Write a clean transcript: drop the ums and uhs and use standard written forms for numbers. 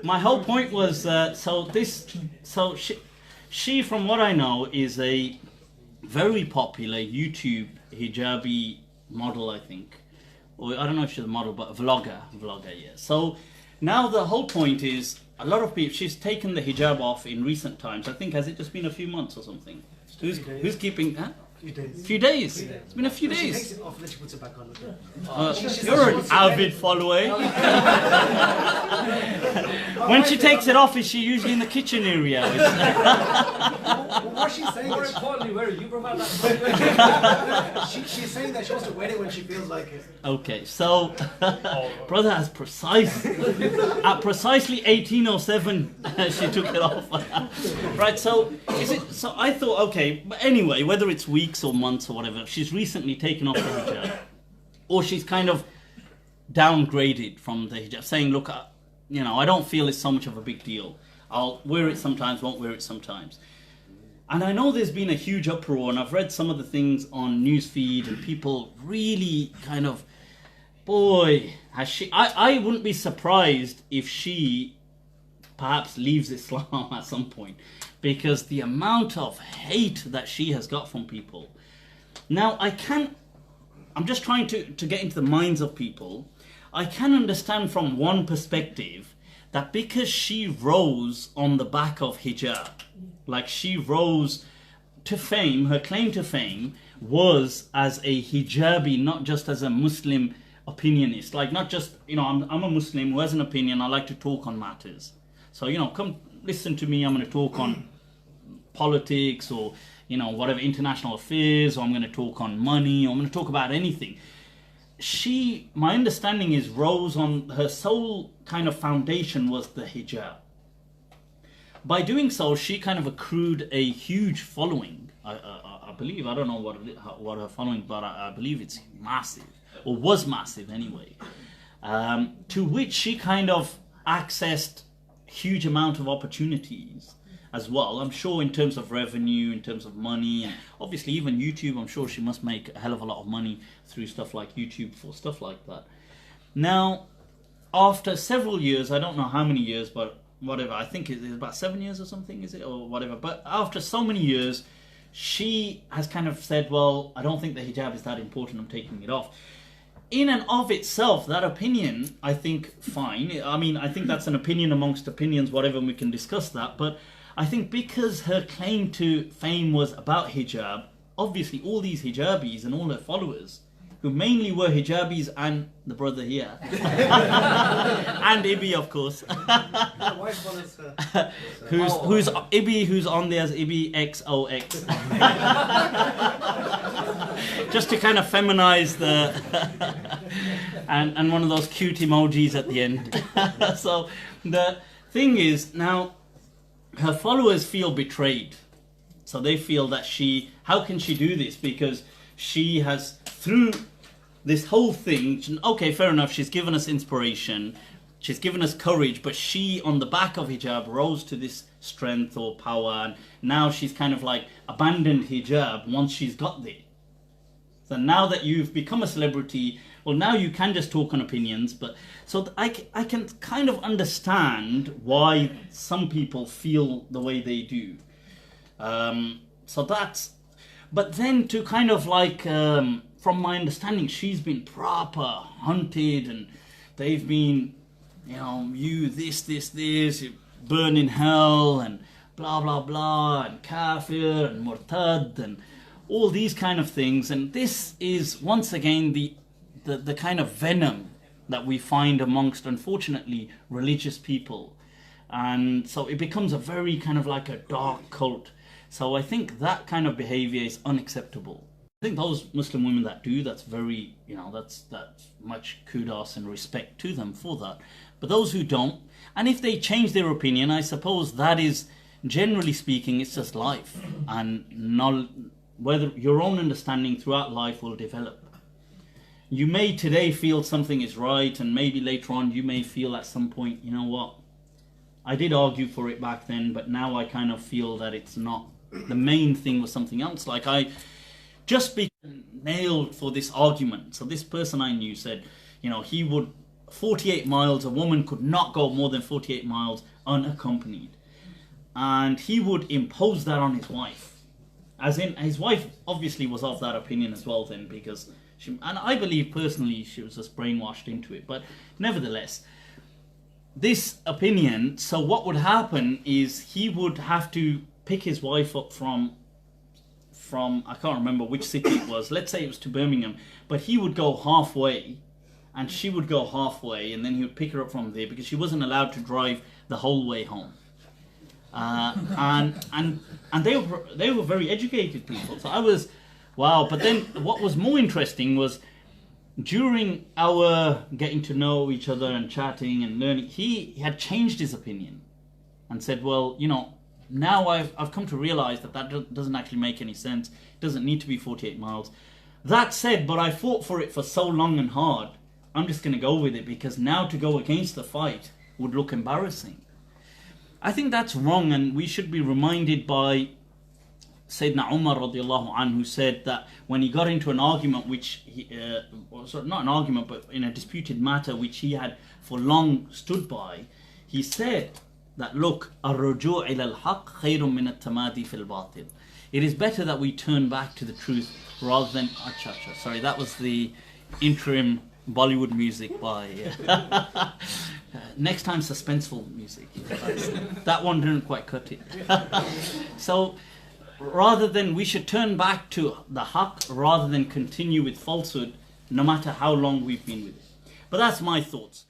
my whole point was, she, from what I know, is a very popular YouTube hijabi model, I think. Or I don't know if she's a model, but a vlogger, yeah. So now the whole point is, a lot of people, she's taken the hijab off in recent times. I think, has it just been a few months or something? Who's keeping, huh? Few days. It's been a few days. She takes it off and then she puts it back on. You're an avid follower. When she takes it off, is she usually in the kitchen area? What she's saying More is, importantly, where you provide that. she's saying that she wants to wear it when she feels like it. Okay, so brother has at precisely 1807 she took it off. Right, so is it? So I thought, okay, but anyway, whether it's weeks or months or whatever, she's recently taken off the hijab, or she's kind of downgraded from the hijab, saying, look, you know, I don't feel it's so much of a big deal. I'll wear it sometimes, won't wear it sometimes. And I know there's been a huge uproar, and I've read some of the things on newsfeed, and people really kind of, boy, has she... I wouldn't be surprised if she perhaps leaves Islam at some point, because the amount of hate that she has got from people. Now, I'm just trying to get into the minds of people. I can understand from one perspective that because she rose on the back of hijab, like she rose to fame, her claim to fame was as a hijabi, not just as a Muslim opinionist. Like, not just, you know, I'm a Muslim who has an opinion, I like to talk on matters. So, you know, come listen to me, I'm going to talk on politics or, you know, whatever, international affairs, or I'm going to talk on money, or I'm going to talk about anything. She, my understanding is, rose on her sole kind of foundation was the hijab. By doing so, she kind of accrued a huge following. I believe, I don't know what her following, but I believe it's massive, or was massive anyway. To which she kind of accessed huge amount of opportunities as well. I'm sure in terms of revenue, in terms of money, and obviously even YouTube, I'm sure she must make a hell of a lot of money through stuff like YouTube for stuff like that. Now, after several years, I don't know how many years, but whatever, I think it's about 7 years or something, is it, or whatever, but after so many years, she has kind of said, well, I don't think the hijab is that important, I'm taking it off. In and of itself, that opinion, I think, fine. I mean, I think that's an opinion amongst opinions, whatever, and we can discuss that, but I think because her claim to fame was about hijab, obviously all these hijabis and all her followers, who mainly were hijabis and the brother here, and Ibi, of course, who's Ibi, who's on there as Ibi XOX, just to kind of feminize the, and one of those cute emojis at the end. So the thing is, now, her followers feel betrayed. So they feel that how can she do this? Because she has, through this whole thing, okay, fair enough, she's given us inspiration, she's given us courage, but she, on the back of hijab, rose to this strength or power, and now she's kind of like abandoned hijab once she's got there. So now that you've become a celebrity, well, now you can just talk on opinions, but so I can kind of understand why some people feel the way they do. So that's, but then to kind of like, from my understanding, she's been proper hunted, and they've been, you know, you this, you burn in hell, and blah, blah, blah, and kafir, and murtad, and all these kind of things. And this is, once again, the kind of venom that we find amongst, unfortunately, religious people. And so it becomes a very kind of like a dark cult. So I think that kind of behavior is unacceptable. I think those Muslim women that do, that's very, you know, that's much kudos and respect to them for that. But those who don't, and if they change their opinion, I suppose that is, generally speaking, it's just life. And whether your own understanding throughout life will develop. You may today feel something is right, and maybe later on you may feel at some point, you know what, I did argue for it back then, but now I kind of feel that it's not. The main thing was something else. Like, I just be nailed for this argument. So this person I knew said, you know, he would 48 miles, a woman could not go more than 48 miles unaccompanied. And he would impose that on his wife. As in, his wife obviously was of that opinion as well then, because she, and I believe personally she was just brainwashed into it, but nevertheless, this opinion, so what would happen is he would have to pick his wife up from I can't remember which city it was, let's say it was to Birmingham, but he would go halfway and she would go halfway, and then he would pick her up from there because she wasn't allowed to drive the whole way home. And they were very educated people. So I was, wow. But then what was more interesting was during our getting to know each other and chatting and learning, he had changed his opinion and said, well, you know, now I've come to realize that doesn't actually make any sense. It doesn't need to be 48 miles. That said, but I fought for it for so long and hard, I'm just going to go with it, because now to go against the fight would look embarrassing. I think that's wrong, and we should be reminded by Sayyidina Umar radiallahu anhu, who said that when he got into an argument which not an argument but in a disputed matter which he had for long stood by, he said that, look, الرجوع إلى الحق خير من التمادي في الباطل. It is better that we turn back to the truth rather than sorry, that was the interim Bollywood music by next time suspenseful music. That one didn't quite cut it. So rather than, we should turn back to the haqq rather than continue with falsehood, no matter how long we've been with it. But that's my thoughts.